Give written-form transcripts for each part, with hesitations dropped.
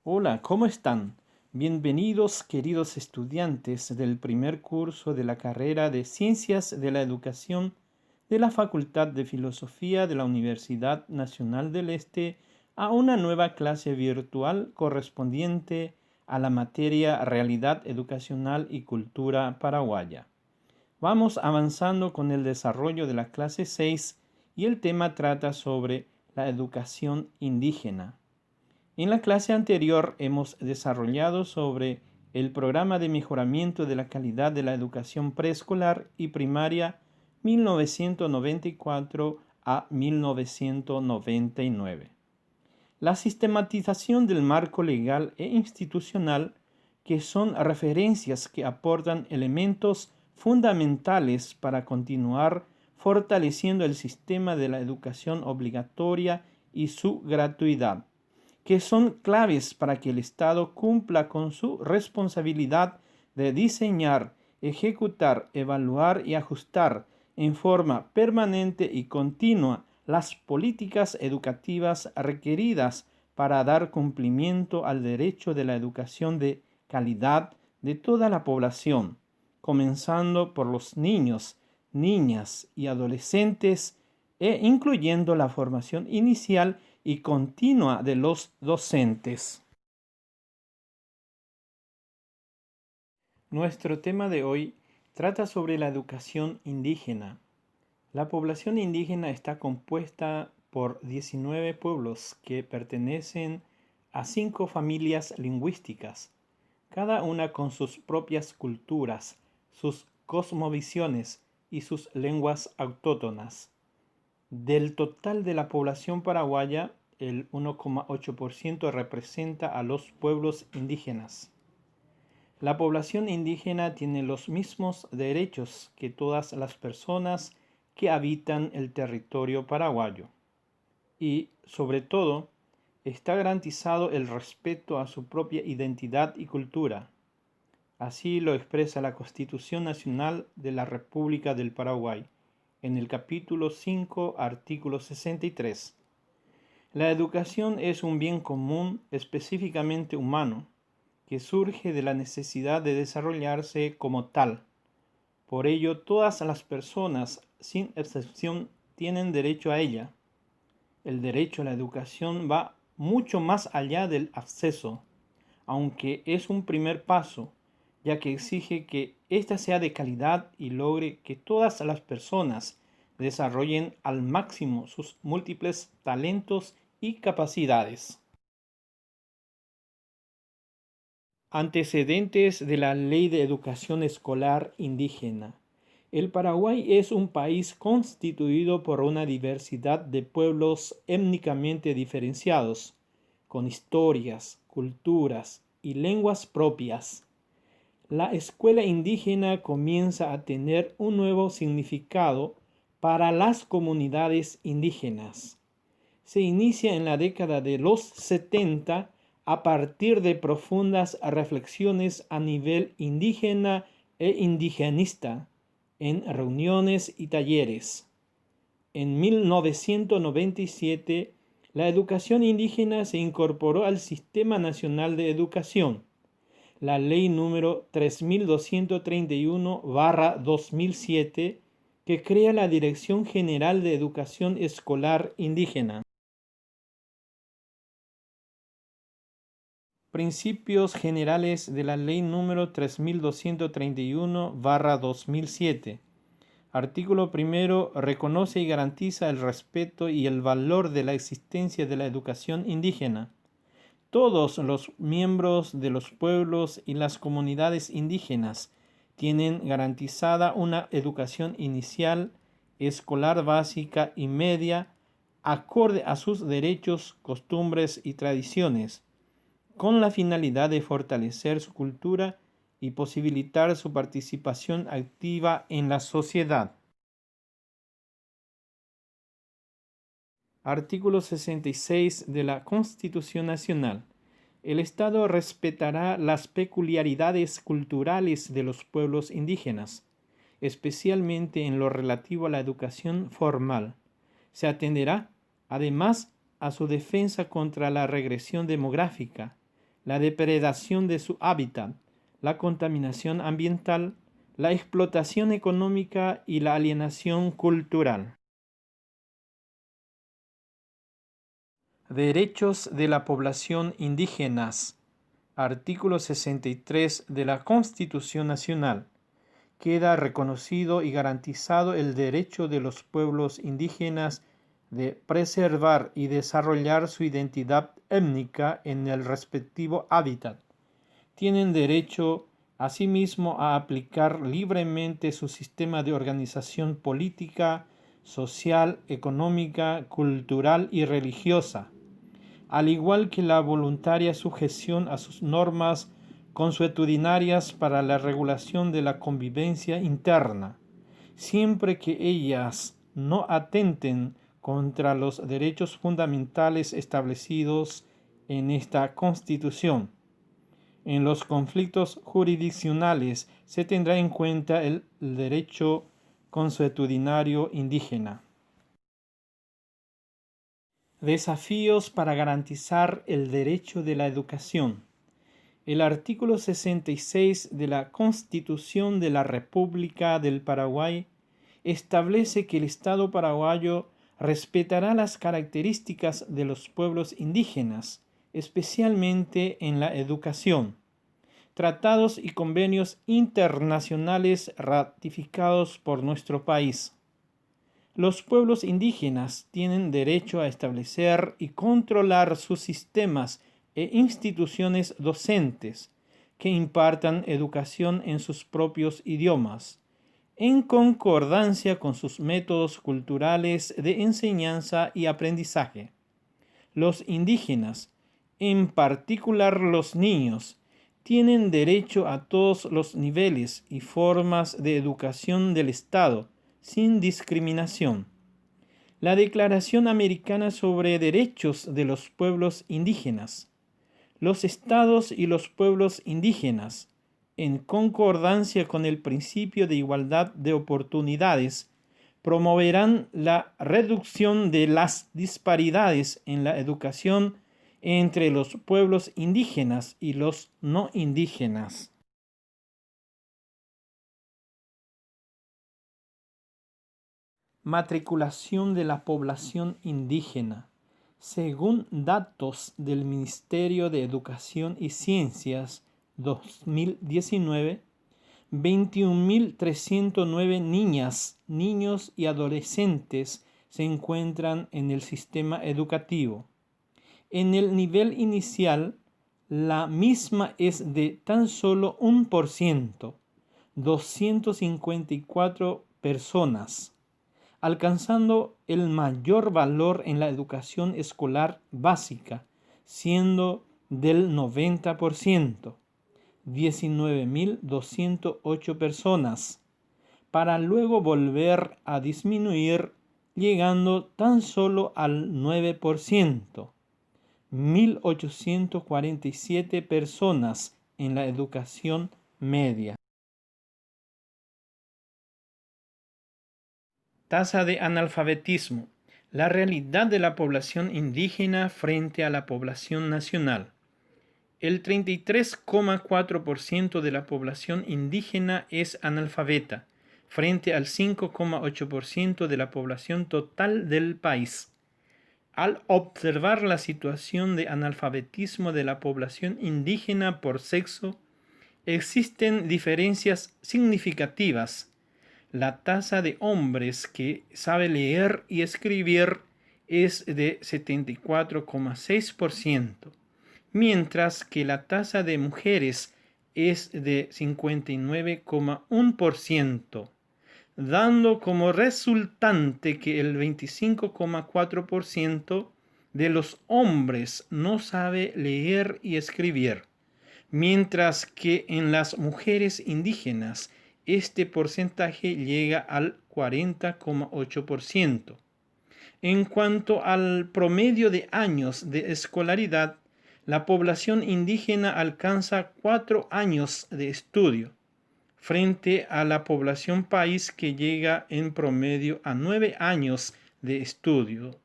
Hola, ¿cómo están? Bienvenidos, queridos estudiantes del primer curso de la carrera de Ciencias de la Educación de la Facultad de Filosofía de la Universidad Nacional del Este, a una nueva clase virtual correspondiente a la materia Realidad Educacional y Cultura Paraguaya. Vamos avanzando con el desarrollo de la clase 6 y el tema trata sobre la educación indígena. En la clase anterior hemos desarrollado sobre el programa de mejoramiento de la calidad de la educación preescolar y primaria 1994 a 1999. La sistematización del marco legal e institucional, que son referencias que aportan elementos fundamentales para continuar fortaleciendo el sistema de la educación obligatoria y su gratuidad, que son claves para que el Estado cumpla con su responsabilidad de diseñar, ejecutar, evaluar y ajustar en forma permanente y continua las políticas educativas requeridas para dar cumplimiento al derecho de la educación de calidad de toda la población, comenzando por los niños, niñas y adolescentes e incluyendo la formación inicial y continua de los docentes. Nuestro tema de hoy trata sobre la educación indígena. La población indígena está compuesta por 19 pueblos que pertenecen a 5 familias lingüísticas, cada una con sus propias culturas, sus cosmovisiones y sus lenguas autóctonas. Del total de la población paraguaya, el 1,8% representa a los pueblos indígenas. La población indígena tiene los mismos derechos que todas las personas que habitan el territorio paraguayo y, sobre todo, está garantizado el respeto a su propia identidad y cultura. Así lo expresa la Constitución Nacional de la República del Paraguay, en el capítulo 5, artículo 63. La educación es un bien común específicamente humano, que surge de la necesidad de desarrollarse como tal. Por ello, todas las personas, sin excepción, tienen derecho a ella. El derecho a la educación va mucho más allá del acceso, aunque es un primer paso, ya que exige que ésta sea de calidad y logre que todas las personas desarrollen al máximo sus múltiples talentos y capacidades. Antecedentes de la Ley de Educación Escolar Indígena. El Paraguay es un país constituido por una diversidad de pueblos étnicamente diferenciados, con historias, culturas y lenguas propias. La escuela indígena comienza a tener un nuevo significado para las comunidades indígenas. Se inicia en la década de los 70 a partir de profundas reflexiones a nivel indígena e indigenista en reuniones y talleres. En 1997, la educación indígena se incorporó al Sistema Nacional de Educación, la Ley número 3231/2007, que crea la Dirección General de Educación Escolar Indígena. Principios generales de la Ley número 3231/2007. Artículo primero. Reconoce y garantiza el respeto y el valor de la existencia de la educación indígena. Todos los miembros de los pueblos y las comunidades indígenas tienen garantizada una educación inicial, escolar básica y media, acorde a sus derechos, costumbres y tradiciones, con la finalidad de fortalecer su cultura y posibilitar su participación activa en la sociedad. Artículo 66 de la Constitución Nacional. El Estado respetará las peculiaridades culturales de los pueblos indígenas, especialmente en lo relativo a la educación formal. Se atenderá, además, a su defensa contra la regresión demográfica, la depredación de su hábitat, la contaminación ambiental, la explotación económica y la alienación cultural. Derechos de la población indígenas. Artículo 63 de la Constitución Nacional. Queda reconocido y garantizado el derecho de los pueblos indígenas de preservar y desarrollar su identidad étnica en el respectivo hábitat. Tienen derecho, asimismo, a aplicar libremente su sistema de organización política, social, económica, cultural y religiosa, al igual que la voluntaria sujeción a sus normas consuetudinarias para la regulación de la convivencia interna, siempre que ellas no atenten contra los derechos fundamentales establecidos en esta Constitución. En los conflictos jurisdiccionales se tendrá en cuenta el derecho consuetudinario indígena. Desafíos para garantizar el derecho de la educación. El artículo 66 de la Constitución de la República del Paraguay establece que el Estado paraguayo respetará las características de los pueblos indígenas, especialmente en la educación. Tratados y convenios internacionales ratificados por nuestro país. Los pueblos indígenas tienen derecho a establecer y controlar sus sistemas e instituciones docentes que impartan educación en sus propios idiomas, en concordancia con sus métodos culturales de enseñanza y aprendizaje. Los indígenas, en particular los niños, tienen derecho a todos los niveles y formas de educación del Estado, sin discriminación. La Declaración Americana sobre Derechos de los Pueblos Indígenas. Los estados y los pueblos indígenas, en concordancia con el principio de igualdad de oportunidades, promoverán la reducción de las disparidades en la educación entre los pueblos indígenas y los no indígenas. Matriculación de la población indígena. Según datos del Ministerio de Educación y Ciencias 2019, 21.309 niñas, niños y adolescentes se encuentran en el sistema educativo. En el nivel inicial, la misma es de tan solo 1%, 254 personas, alcanzando el mayor valor en la educación escolar básica, siendo del 90%, 19.208 personas, para luego volver a disminuir, llegando tan solo al 9%, 1.847 personas en la educación media. Tasa de analfabetismo. La realidad de la población indígena frente a la población nacional. El 33,4% de la población indígena es analfabeta, frente al 5,8% de la población total del país. Al observar la situación de analfabetismo de la población indígena por sexo, existen diferencias significativas. La tasa de hombres que sabe leer y escribir es de 74,6%, mientras que la tasa de mujeres es de 59,1%, dando como resultante que el 25,4% de los hombres no sabe leer y escribir, mientras que en las mujeres indígenas este porcentaje llega al 40,8%. En cuanto al promedio de años de escolaridad, la población indígena alcanza 4 años de estudio, frente a la población país que llega en promedio a 9 años de estudio.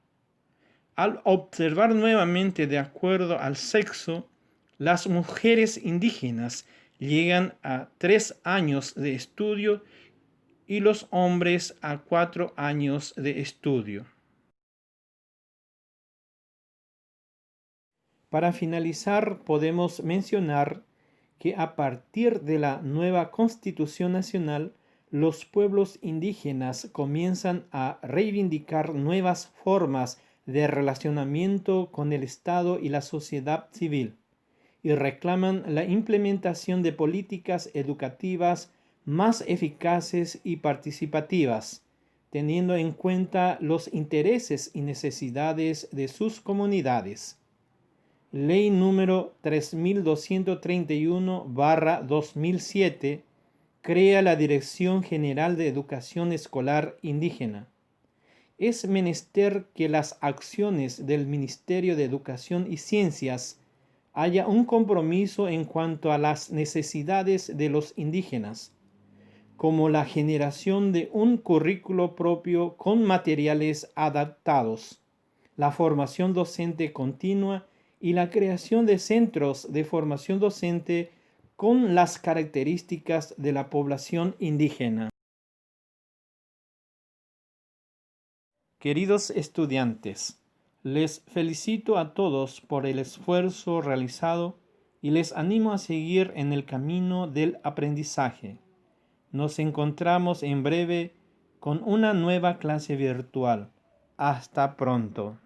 Al observar nuevamente de acuerdo al sexo, Las mujeres indígenas llegan a 3 años de estudio y los hombres a 4 años de estudio. Para finalizar, podemos mencionar que a partir de la nueva Constitución Nacional, los pueblos indígenas comienzan a reivindicar nuevas formas de relacionamiento con el Estado y la sociedad civil, y reclaman la implementación de políticas educativas más eficaces y participativas, teniendo en cuenta los intereses y necesidades de sus comunidades. Ley número 3231/2007 crea la Dirección General de Educación Escolar Indígena. Es menester que las acciones del Ministerio de Educación y Ciencias haya un compromiso en cuanto a las necesidades de los indígenas, como la generación de un currículo propio con materiales adaptados, la formación docente continua y la creación de centros de formación docente con las características de la población indígena. Queridos estudiantes, les felicito a todos por el esfuerzo realizado y les animo a seguir en el camino del aprendizaje. Nos encontramos en breve con una nueva clase virtual. Hasta pronto.